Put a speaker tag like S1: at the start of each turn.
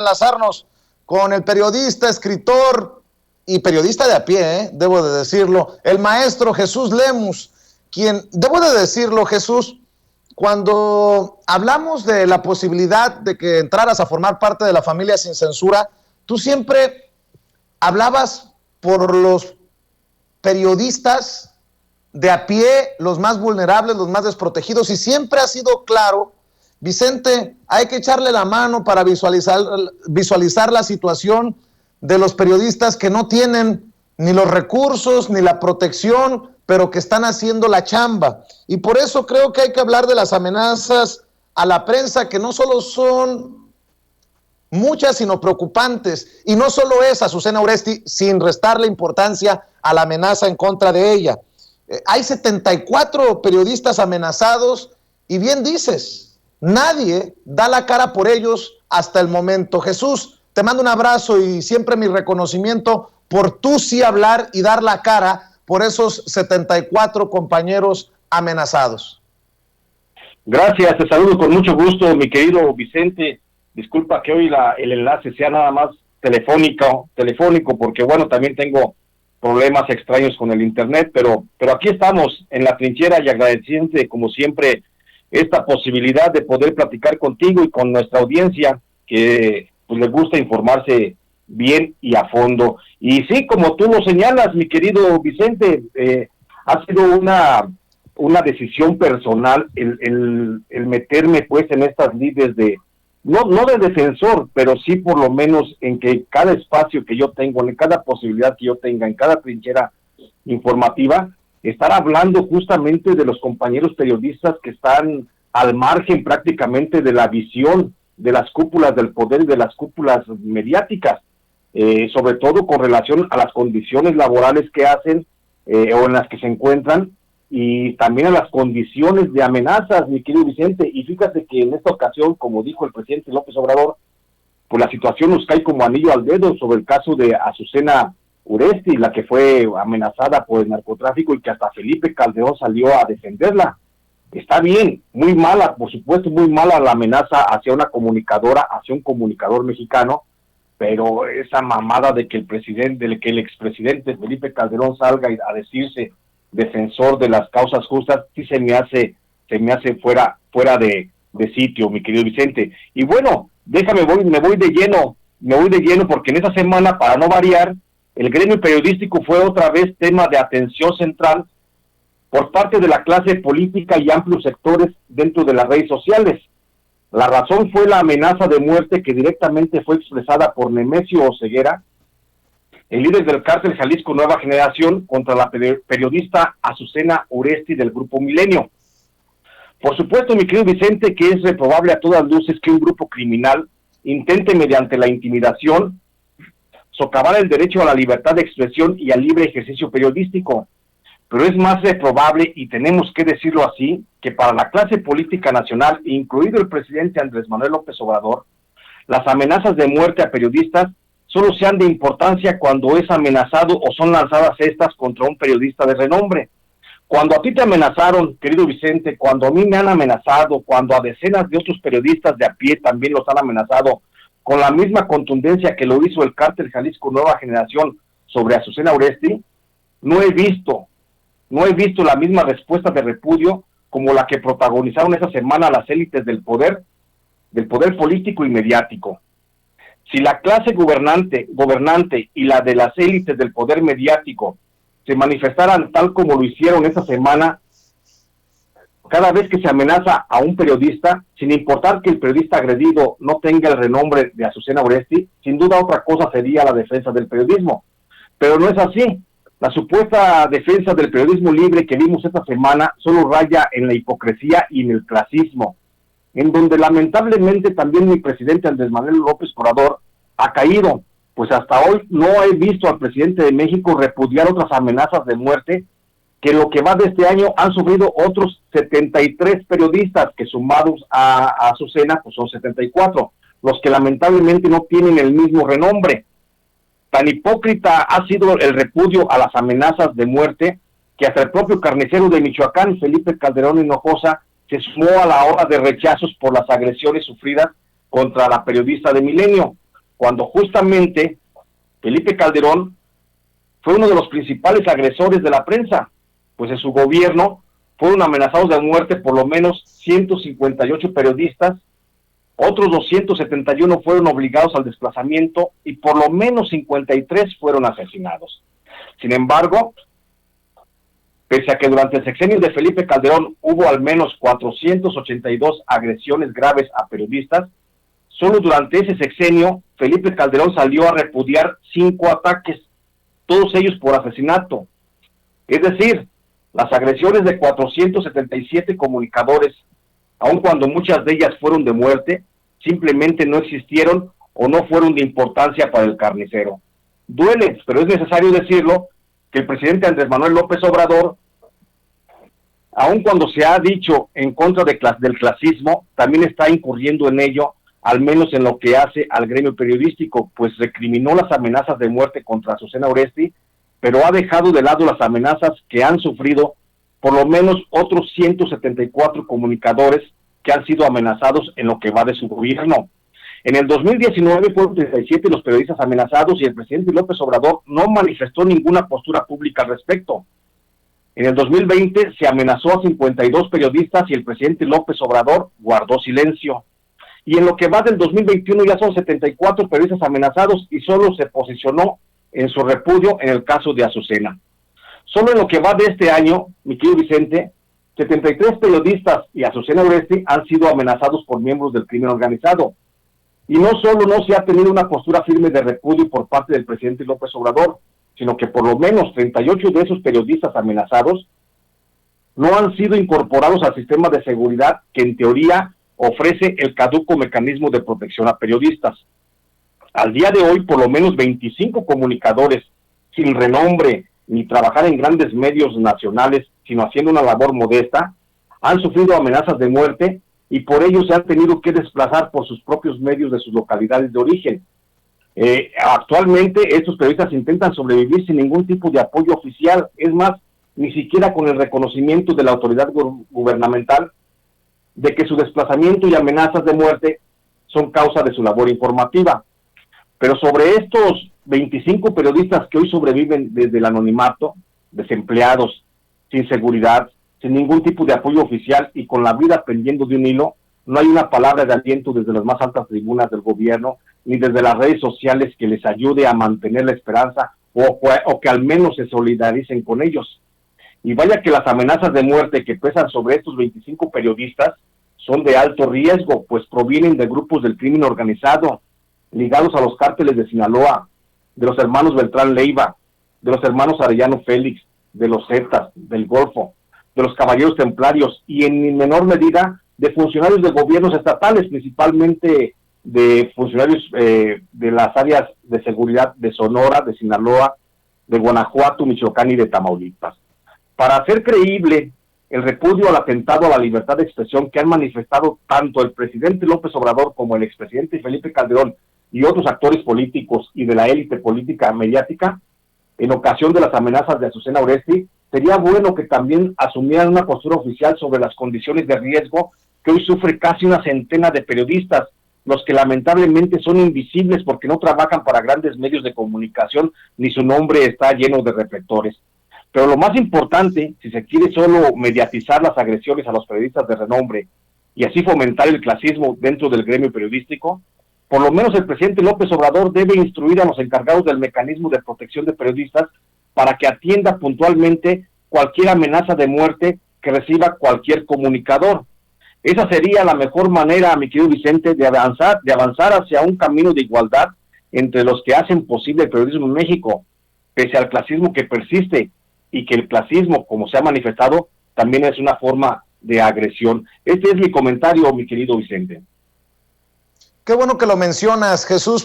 S1: enlazarnos con el periodista, escritor y periodista de a pie, debo de decirlo, el maestro Jesús Lemus, quien, debo de decirlo, Jesús, cuando hablamos de la posibilidad de que entraras a formar parte de la familia Sin Censura, tú siempre hablabas por los periodistas de a pie, los más vulnerables, los más desprotegidos, y siempre ha sido claro, Vicente, hay que echarle la mano para visualizar la situación de los periodistas que no tienen ni los recursos ni la protección, pero que están haciendo la chamba. Y por eso creo que hay que hablar de las amenazas a la prensa, que no solo son muchas, sino preocupantes. Y no solo es Azucena Oresti, sin restarle importancia a la amenaza en contra de ella. Hay 74 periodistas amenazados y bien dices, nadie da la cara por ellos hasta el momento. Jesús, te mando un abrazo y siempre mi reconocimiento por tú sí hablar y dar la cara por esos 74 compañeros amenazados.
S2: Gracias, te saludo con mucho gusto, mi querido Vicente. Disculpa que hoy el enlace sea nada más telefónico, porque bueno, también tengo problemas extraños con el internet, pero aquí estamos en la trinchera y agradeciente, como siempre, esta posibilidad de poder platicar contigo y con nuestra audiencia, que pues les gusta informarse bien y a fondo. Y sí, como tú lo señalas, mi querido Vicente, ha sido una decisión personal el meterme pues en estas lides de, no de defensor, pero sí por lo menos en que cada espacio que yo tengo, en cada posibilidad que yo tenga, en cada trinchera informativa, estar hablando justamente de los compañeros periodistas que están al margen prácticamente de la visión de las cúpulas del poder y de las cúpulas mediáticas, sobre todo con relación a las condiciones laborales que hacen o en las que se encuentran, y también a las condiciones de amenazas, mi querido Vicente. Y fíjate que en esta ocasión, como dijo el presidente López Obrador, pues la situación nos cae como anillo al dedo sobre el caso de Azucena Oresti, la que fue amenazada por el narcotráfico y que hasta Felipe Calderón salió a defenderla. Está bien, muy mala, por supuesto, muy mala la amenaza hacia una comunicadora, hacia un comunicador mexicano, pero esa mamada de que el expresidente Felipe Calderón salga a decirse defensor de las causas justas, sí se me hace fuera de sitio, mi querido Vicente. Y bueno, me voy de lleno porque en esa semana, para no variar, el gremio periodístico fue otra vez tema de atención central por parte de la clase política y amplios sectores dentro de las redes sociales. La razón fue la amenaza de muerte que directamente fue expresada por Nemesio Oseguera, el líder del cártel Jalisco Nueva Generación, contra la periodista Azucena Oresti del Grupo Milenio. Por supuesto, mi querido Vicente, que es reprobable a todas luces que un grupo criminal intente mediante la intimidación socavar el derecho a la libertad de expresión y al libre ejercicio periodístico. Pero es más reprobable, y tenemos que decirlo así, que para la clase política nacional, incluido el presidente Andrés Manuel López Obrador, las amenazas de muerte a periodistas solo sean de importancia cuando es amenazado o son lanzadas estas contra un periodista de renombre. Cuando a ti te amenazaron, querido Vicente, cuando a mí me han amenazado, cuando a decenas de otros periodistas de a pie también los han amenazado, con la misma contundencia que lo hizo el cártel Jalisco Nueva Generación sobre Azucena Oresti, no he visto la misma respuesta de repudio como la que protagonizaron esa semana las élites del poder político y mediático. Si la clase gobernante y la de las élites del poder mediático se manifestaran tal como lo hicieron esta semana, cada vez que se amenaza a un periodista, sin importar que el periodista agredido no tenga el renombre de Azucena Oresti, sin duda otra cosa sería la defensa del periodismo. Pero no es así. La supuesta defensa del periodismo libre que vimos esta semana solo raya en la hipocresía y en el clasismo, en donde lamentablemente también mi presidente Andrés Manuel López Obrador ha caído, pues hasta hoy no he visto al presidente de México repudiar otras amenazas de muerte que lo que va de este año han sufrido otros 73 periodistas, que sumados a Azucena pues son 74, los que lamentablemente no tienen el mismo renombre. Tan hipócrita ha sido el repudio a las amenazas de muerte que hasta el propio carnicero de Michoacán, Felipe Calderón Hinojosa, se sumó a la ola de rechazos por las agresiones sufridas contra la periodista de Milenio. cuando justamente Felipe Calderón fue uno de los principales agresores de la prensa, pues en su gobierno fueron amenazados de muerte por lo menos 158 periodistas, otros 271 fueron obligados al desplazamiento y por lo menos 53 fueron asesinados. Sin embargo, pese a que durante el sexenio de Felipe Calderón hubo al menos 482 agresiones graves a periodistas, solo durante ese sexenio Felipe Calderón salió a repudiar 5 ataques, todos ellos por asesinato. Es decir, las agresiones de 477 comunicadores, aun cuando muchas de ellas fueron de muerte, simplemente no existieron o no fueron de importancia para el carnicero. Duele, pero es necesario decirlo, que el presidente Andrés Manuel López Obrador, aun cuando se ha dicho en contra del clasismo, también está incurriendo en ello, al menos en lo que hace al gremio periodístico, pues recriminó las amenazas de muerte contra Azucena Oresti, pero ha dejado de lado las amenazas que han sufrido por lo menos otros 174 comunicadores que han sido amenazados en lo que va de su gobierno. En el 2019 fueron 37 los periodistas amenazados y el presidente López Obrador no manifestó ninguna postura pública al respecto. En el 2020 se amenazó a 52 periodistas y el presidente López Obrador guardó silencio. Y en lo que va del 2021 ya son 74 periodistas amenazados y solo se posicionó en su repudio en el caso de Azucena. Solo en lo que va de este año, mi querido Vicente, 73 periodistas y Azucena Oresti han sido amenazados por miembros del crimen organizado. Y no solo no se ha tenido una postura firme de repudio por parte del presidente López Obrador, sino que por lo menos 38 de esos periodistas amenazados no han sido incorporados al sistema de seguridad que en teoría ofrece el caduco mecanismo de protección a periodistas. Al día de hoy, por lo menos 25 comunicadores sin renombre ni trabajar en grandes medios nacionales, sino haciendo una labor modesta, han sufrido amenazas de muerte y por ello se han tenido que desplazar por sus propios medios de sus localidades de origen. Actualmente estos periodistas intentan sobrevivir sin ningún tipo de apoyo oficial, es más, ni siquiera con el reconocimiento de la autoridad gubernamental de que su desplazamiento y amenazas de muerte son causa de su labor informativa. Pero sobre estos 25 periodistas que hoy sobreviven desde el anonimato, desempleados, sin seguridad, sin ningún tipo de apoyo oficial y con la vida pendiendo de un hilo, no hay una palabra de aliento desde las más altas tribunas del gobierno, ni desde las redes sociales que les ayude a mantener la esperanza o que al menos se solidaricen con ellos. Y vaya que las amenazas de muerte que pesan sobre estos 25 periodistas son de alto riesgo, pues provienen de grupos del crimen organizado, ligados a los cárteles de Sinaloa, de los hermanos Beltrán Leiva, de los hermanos Arellano Félix, de los Zetas, del Golfo, de los Caballeros Templarios y en menor medida de funcionarios de gobiernos estatales, principalmente de funcionarios de las áreas de seguridad de Sonora, de Sinaloa, de Guanajuato, Michoacán y de Tamaulipas. Para hacer creíble el repudio al atentado a la libertad de expresión que han manifestado tanto el presidente López Obrador como el expresidente Felipe Calderón y otros actores políticos y de la élite política mediática, en ocasión de las amenazas de Azucena Oresti, sería bueno que también asumieran una postura oficial sobre las condiciones de riesgo que hoy sufre casi una centena de periodistas, los que lamentablemente son invisibles porque no trabajan para grandes medios de comunicación, ni su nombre está lleno de reflectores. Pero lo más importante, si se quiere solo mediatizar las agresiones a los periodistas de renombre y así fomentar el clasismo dentro del gremio periodístico, por lo menos el presidente López Obrador debe instruir a los encargados del mecanismo de protección de periodistas para que atienda puntualmente cualquier amenaza de muerte que reciba cualquier comunicador. Esa sería la mejor manera, mi querido Vicente, de avanzar hacia un camino de igualdad entre los que hacen posible el periodismo en México, pese al clasismo que persiste y que el clasismo, como se ha manifestado, también es una forma de agresión. Este es mi comentario, mi querido Vicente.
S1: Qué bueno que lo mencionas, Jesús.